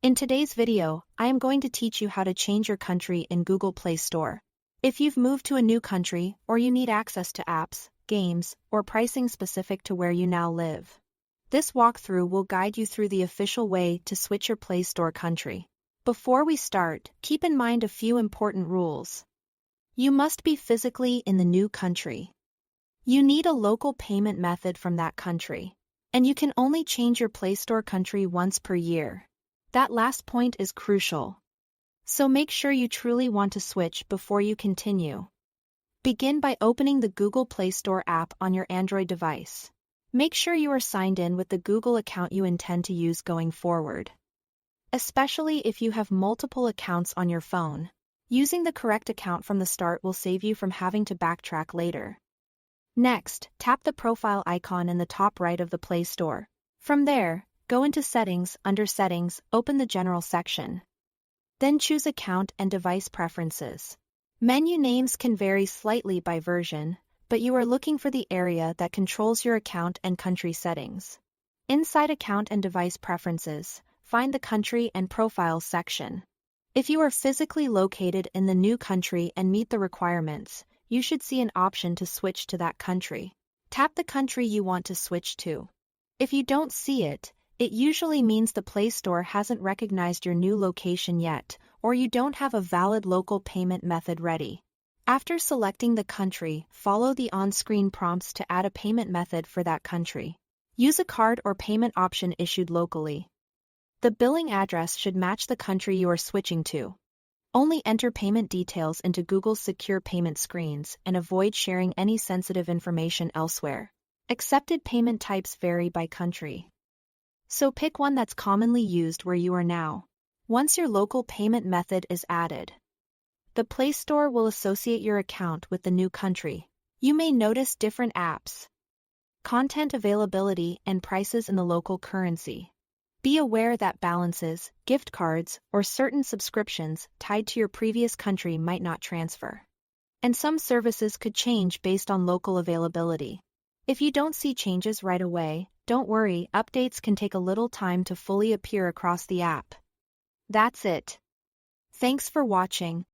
In today's video, I am going to teach you how to change your country in Google Play Store. If you've moved to a new country or you need access to apps, games, or pricing specific to where you now live, this walkthrough will guide you through the official way to switch your Play Store country. Before we start, keep in mind a few important rules. You must be physically in the new country. You need a local payment method from that country, and you can only change your Play Store country once per year. That last point is crucial. So make sure you truly want to switch before you continue. Begin by opening the Google Play Store app on your Android device. Make sure you are signed in with the Google account you intend to use going forward. Especially if you have multiple accounts on your phone, using the correct account from the start will save you from having to backtrack later. Next, tap the profile icon in the top right of the Play Store. From there, go into Settings. Under Settings, open the General section. Then choose Account and Device Preferences. Menu names can vary slightly by version, but you are looking for the area that controls your account and country settings. Inside Account and Device Preferences, find the Country and Profiles section. If you are physically located in the new country and meet the requirements, you should see an option to switch to that country. Tap the country you want to switch to. If you don't see it, it usually means the Play Store hasn't recognized your new location yet, or you don't have a valid local payment method ready. After selecting the country, follow the on-screen prompts to add a payment method for that country. Use a card or payment option issued locally. The billing address should match the country you are switching to. Only enter payment details into Google's secure payment screens and avoid sharing any sensitive information elsewhere. Accepted payment types vary by country, so pick one that's commonly used where you are now. Once your local payment method is added, the Play Store will associate your account with the new country. You may notice different apps, content availability, and prices in the local currency. Be aware that balances, gift cards, or certain subscriptions tied to your previous country might not transfer. And some services could change based on local availability. If you don't see changes right away, don't worry, updates can take a little time to fully appear across the app. That's it. Thanks for watching.